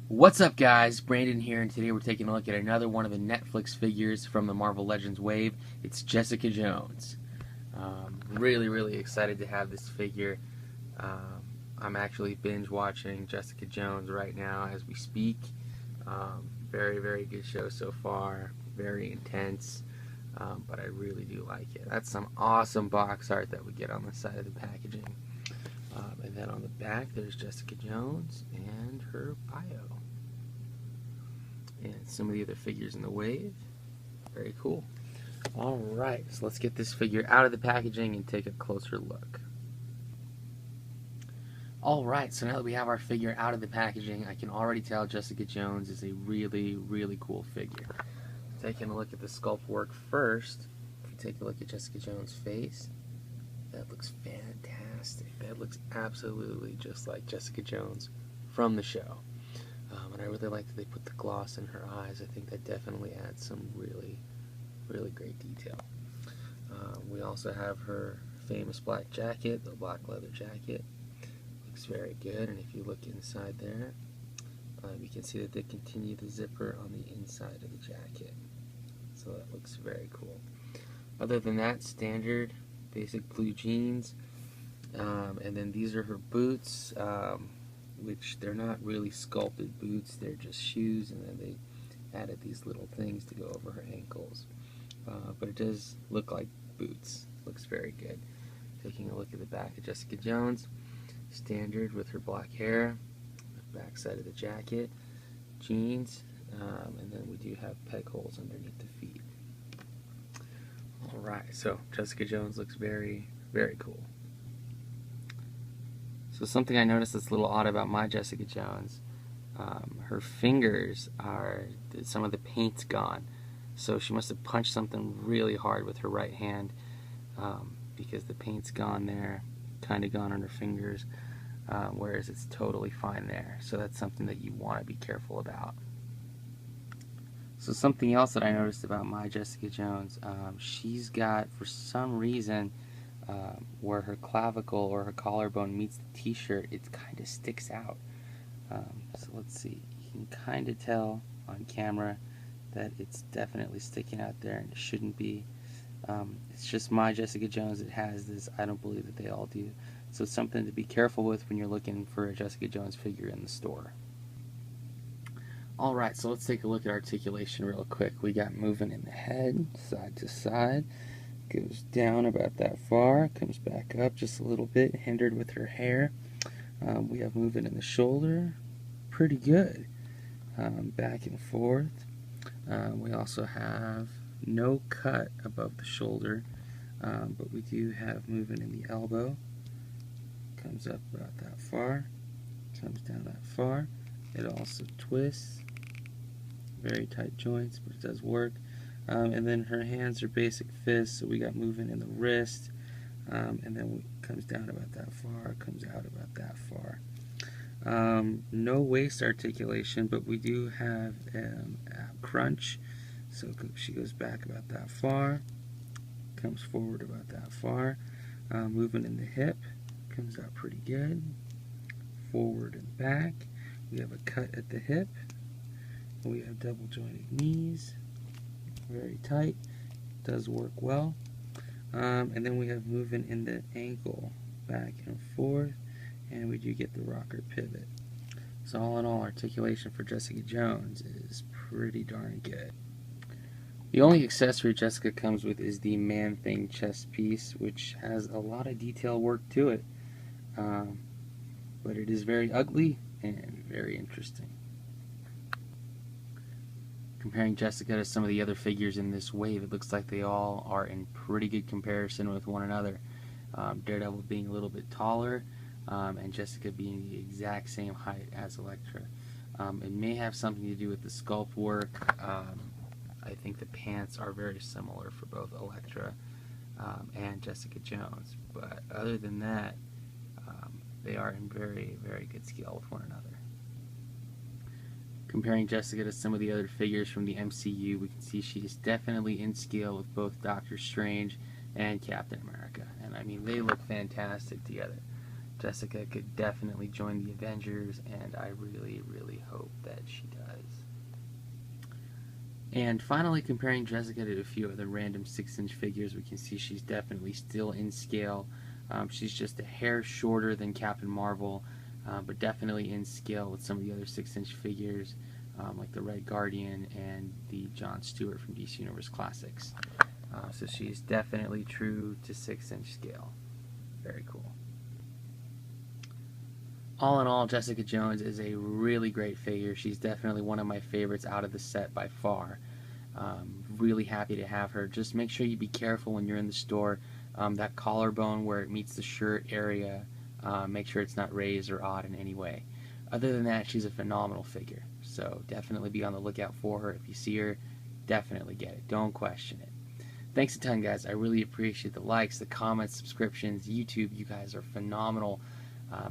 What's up, guys? Brandon here, and today we're taking a look at another one of the Netflix figures from the Marvel Legends wave. It's Jessica Jones. Really excited to have this figure. I'm actually binge watching Jessica Jones right now as we speak. Very good show so far. Very intense, but I really do like it. That's some awesome box art that we get on the side of the packaging. And then on the back, there's Jessica Jones and her bio. And some of the other figures in the wave. Very cool. Alright, so let's get this figure out of the packaging and take a closer look. Alright, so now that we have our figure out of the packaging, I can already tell Jessica Jones is a really cool figure. Taking a look at the sculpt work first, if you take a look at Jessica Jones' face, that looks fantastic. That looks absolutely just like Jessica Jones from the show. And I really like that they put the gloss in her eyes. I think that definitely adds some really great detail. We also have her famous black jacket, the black leather jacket. Looks very good, and if you look inside there, you can see that they continue the zipper on the inside of the jacket. So that looks very cool. Other than that, standard basic blue jeans, and then these are her boots, which they're not really sculpted boots, they're just shoes, and then they added these little things to go over her ankles. But it does look like boots. Looks very good. Taking a look at the back of Jessica Jones, standard with her black hair, the back side of the jacket, jeans, and then we do have peg holes underneath the feet. Alright, so Jessica Jones looks very cool. So something I noticed that's a little odd about my Jessica Jones, her fingers are, some of the paint's gone. So she must have punched something really hard with her right hand, because the paint's gone there, kind of gone on her fingers, whereas it's totally fine there. So that's something that you want to be careful about. So something else that I noticed about my Jessica Jones, she's got, for some reason, where her clavicle or her collarbone meets the t-shirt, it kind of sticks out. So let's see, you can kind of tell on camera that it's definitely sticking out there, and it shouldn't be. It's just my Jessica Jones that has this. I don't believe that they all do. So it's something to be careful with when you're looking for a Jessica Jones figure in the store. Alright, so let's take a look at articulation real quick. We got moving in the head, side to side. Goes down about that far, comes back up just a little bit, hindered with her hair. We have movement in the shoulder, pretty good. Back and forth. We also have no cut above the shoulder, but we do have movement in the elbow. Comes up about that far, comes down that far. It also twists. Very tight joints, but it does work. And then her hands are basic fists, so we got movement in the wrist, and then it comes down about that far, comes out about that far. No waist articulation, but we do have a crunch, so she goes back about that far, comes forward about that far. Movement in the hip, comes out pretty good, forward and back. We have a cut at the hip. We have double jointed knees, very tight, does work well. And then we have movement in the ankle, back and forth, and we do get the rocker pivot. So all in all, articulation for Jessica Jones is pretty darn good. The only accessory Jessica comes with is the Man-Thing chest piece, which has a lot of detail work to it. But it is very ugly and very interesting. Comparing Jessica to some of the other figures in this wave, it looks like they all are in pretty good comparison with one another. Daredevil being a little bit taller, and Jessica being the exact same height as Elektra. It may have something to do with the sculpt work. I think the pants are very similar for both Elektra and Jessica Jones, but other than that, they are in very good scale with one another. Comparing Jessica to some of the other figures from the MCU, we can see she is definitely in scale with both Doctor Strange and Captain America. And I mean, they look fantastic together. Jessica could definitely join the Avengers, and I really, really hope that she does. And finally, comparing Jessica to a few other random 6-inch figures, we can see she's definitely still in scale. She's just a hair shorter than Captain Marvel, but definitely in scale with some of the other 6-inch figures, like the Red Guardian and the John Stewart from DC Universe Classics. So she's definitely true to 6-inch scale. Very cool. All in all, Jessica Jones is a really great figure. She's definitely one of my favorites out of the set by far. Really happy to have her. Just make sure you be careful when you're in the store. That collarbone where it meets the shirt area, make sure it's not raised or odd in any way. Other than that, she's a phenomenal figure. So definitely be on the lookout for her. If you see her, definitely get it. Don't question it. Thanks a ton, guys. I really appreciate the likes, the comments, subscriptions, YouTube. You guys are phenomenal.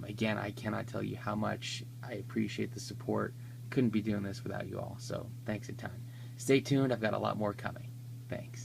Again, I cannot tell you how much I appreciate the support. Couldn't be doing this without you all. So thanks a ton. Stay tuned. I've got a lot more coming. Thanks.